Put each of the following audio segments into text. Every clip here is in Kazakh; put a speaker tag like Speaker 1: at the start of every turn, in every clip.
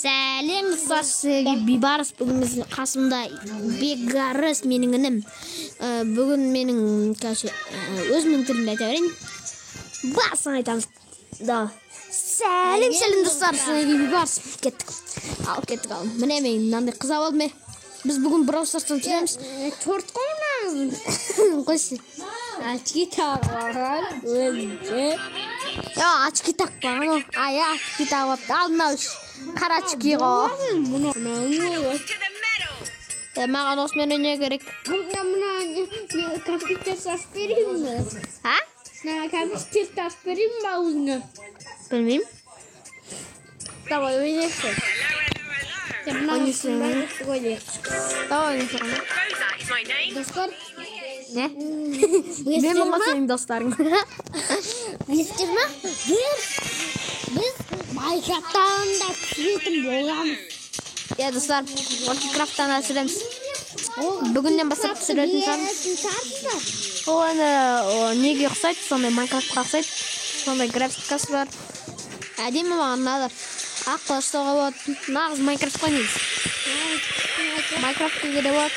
Speaker 1: Сәлем достар, Бейбарыс. Бүгін біздің қасымда Бекарыс менің інім. Бүгін менің өзімнің тілімде айта берейін. Басын айтамыз. Сәлем достар, Бейбарыс. Кеттік. Ал. Міне мен мынандай қыз алып алдым. Біз бүгін Brawl Stars'тан түсіреміз.
Speaker 2: Торт қоймаңыз.
Speaker 1: Қойсы.
Speaker 2: Очки тағылған өзінше.
Speaker 1: Очки тақпаған ол. Очки тағып алдына үш. Қара очки ғой. Маған осымен өне керек.
Speaker 2: Мына компьютер саш берейін бе? Компьютер саш берейін бе өзіңе?
Speaker 1: Білмеймін.
Speaker 2: Давай, ойнайсың.
Speaker 1: Давай ойнайсың.
Speaker 2: Достар,
Speaker 1: Не? Мен мұнға сенің достарың.
Speaker 2: білесіздер ме? Біз Майнкрафттан да түсіретін боламыз.
Speaker 1: Достар, Майнкрафттан да түсіреміз. Бүгіннен бастап түсіретін шығармыз. Ол неге ұқсайды, сондай Майнкрафтқа ұқсайды. Сондай графикасы бар. Әдемі маған ұнады. Ақылы ұстауға болады. Нағыз Майнкрафт ойнаймыз. Майнкрафт деуге де болады.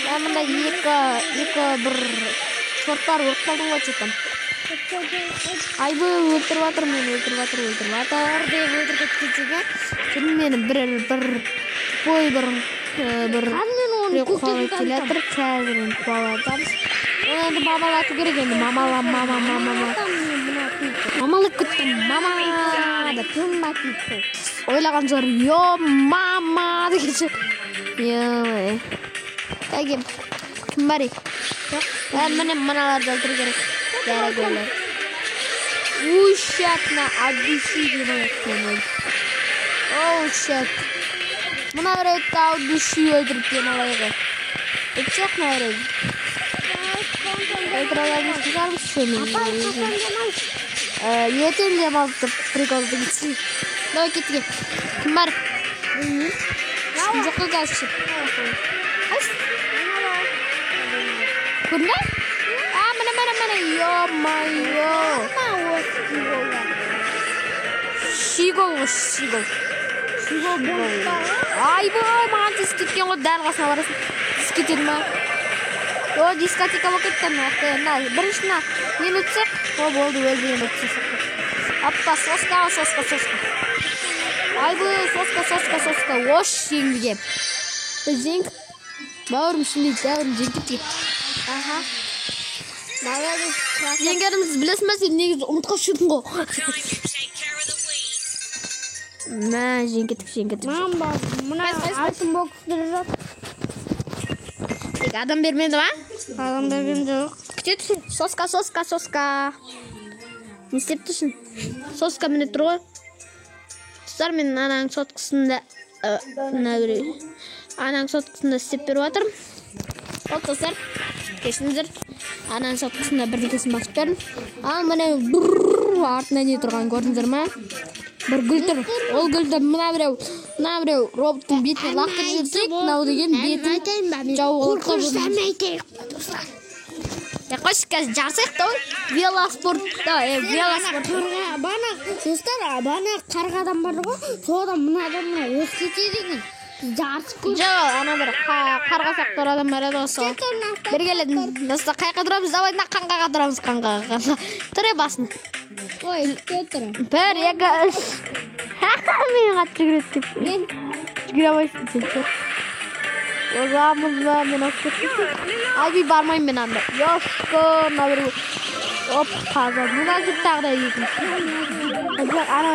Speaker 1: Мында екі бір шорттар ұрып қалдым ғой четтен. Айбы өлтіріп жатыр деп өлтіріп кеткенсеге. Şimdi meni bir kalkülatör çevirin kovalatırız. Onu mamalatı gerek endi. Mamalık küttüm. Mama da tümmek küttüm. Oylagan zor. Yo mama da geçir. Yo. Egim. Kim bari? Ben manalarda öldürü gerek. Gerek öyle. Uşakna adışı gibi yapıyorum. Oh shit. Mına göre daha düşüyor öldürüp yemeleri. Çok ne öyle? Öldürüyorlar güzel bir şey mi? Yetim diye balıkta prikolda gitsin. Daha git. Kim var? Çok gelsin. Bunda? Mana. Yo mayo. Şigo. Айбой, маған тез кеткен ғой, дәл қасына барасын. Тез кетеді ма? Дискотека болып кетті ме? Біріншіна мен өтсек, болды, өлдеген өтсек. Аппа, соска. Айбой, соска. Ош жеңді кеп. Жеңк. Бауырым шынды, жеңіп кеп. Жеңгеріміз білесің бе, сен негізі ұмытқа шүрдің ғой. Жеңкеттік.
Speaker 2: Мына алтын бокстары жоқ.
Speaker 1: Тек адам бермеді ма?
Speaker 2: Адам берген жоқ.
Speaker 1: Күте түсін. Соска. Не істеп түсін? Соска міне тұр ғой. Тұстар, мен ананың соткысында істеп беріп жатырмын. Ол тұстар, кешіңіздер. Ананың соткысында бірдекесін басып бердім. Ал міне артында не тұрған көрдіңіздер ма? Bir gültür, ol gültür, mına birev robottun betine laqtır jirsek, mınау деген бетін жау olqa
Speaker 2: Құрқырсамайтайық, достар.
Speaker 1: Qo'sh kez jarsak da velosport.
Speaker 2: Bana dostlar, bana qarg'adan бар ғой, содан мына адамға өз кетеді екен. Жарысып көр.
Speaker 1: Жоқ, ана бір қарға сақтар адам бар еді осы. Bir келеді. Достар, қайқа тұрамыз? Давай қанға тұрамыз, қанға. Тұре басын.
Speaker 2: Ой, кетір.
Speaker 1: Bir, екі, үш. Мені қатты жүгіреді деп.
Speaker 2: Мен
Speaker 1: жүгіре алмайсың сен. Озамызда мен өтіп кетті. Айбей бармайым мен анда. Yoshko, мына бір. Оп, қаза. Мына жүр тағы да етін. Ана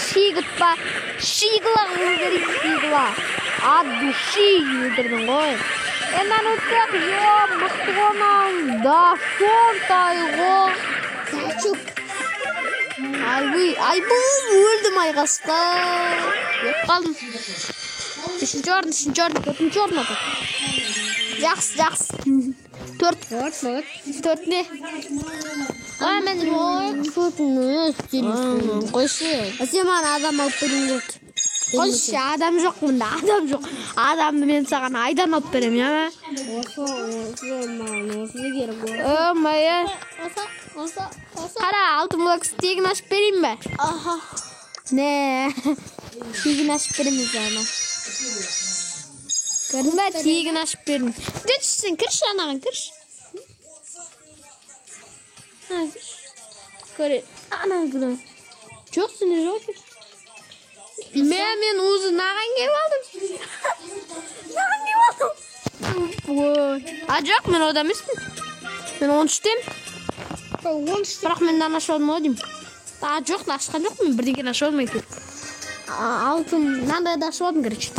Speaker 1: Шигытпа. Шигыла өлдіріп шигыла. Ат души өлдірдің ғой. Endan өтсек, мықты ғонан. Да, сонтай ғой.
Speaker 2: Сәчук.
Speaker 1: Айбой, өлдім айғаста. Өліп қалдым. Үшінші орын, төртінші орын отыр. Жақсы. Төрт не? Ой, мен
Speaker 2: Төртін өз
Speaker 1: қойшы.
Speaker 2: Сен маған адам алып беруің керек.
Speaker 1: Қойшы, адам жоқ мұнда, адам жоқ. Адамды мен саған айдан алып берем, я?
Speaker 2: Осы керек ғой.
Speaker 1: Осы. Қара, алтын блок тегін ашып берейін бе?
Speaker 2: Аха.
Speaker 1: Не, тегін ашып береміз ана. Көрдің бе, тегін ашып бердім. Дөтші сен, кірші анаған, кірші. Көрі, анаған кірі. Жоқ, сені жоқ. Мен өзі наған кеп алдым. А жоқ, мен ода емеспін. Мен 13-тем. Бірақ мен дан ашып алдым, деймін. А жоқ, ашқан жоқ, мен бірдеңені ашып алдым екен. Алтын, мынандай да ашып алдым, короче.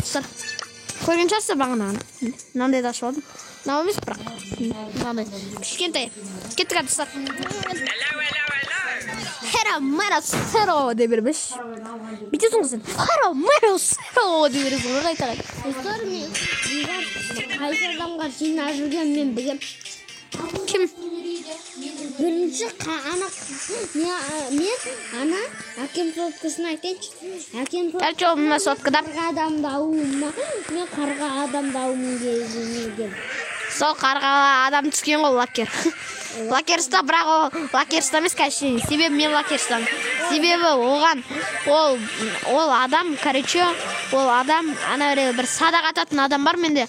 Speaker 1: Көрген шығарсыздар бағана. Мынандай да ашып алдым. Мынау емес бірақ. Мынандай. Кішкентай. Кеттік достар. Хера мэра сэро деп бербеш. Бүйтесің ғой сен. Хера мэра сэро деп бересің ғой қайта.
Speaker 2: Достар, мен қайсы адамға жинап жүрген мен білем.
Speaker 1: Кім?
Speaker 2: Бірінші мен ана әкем соткасын айтайыншы. Әкем
Speaker 1: Тәлчоғымына соткада.
Speaker 2: қарға адамды ауыма, мен қарға адамды ауымын келген.
Speaker 1: Сол қарға адам түскен ғой лакер. Лакерста, бірақ ол лакерста емес кәшін. Себебі мен лакерстан. Себебі оған ол адам, короче, ол адам ана бір садақ ататын адам бар менде.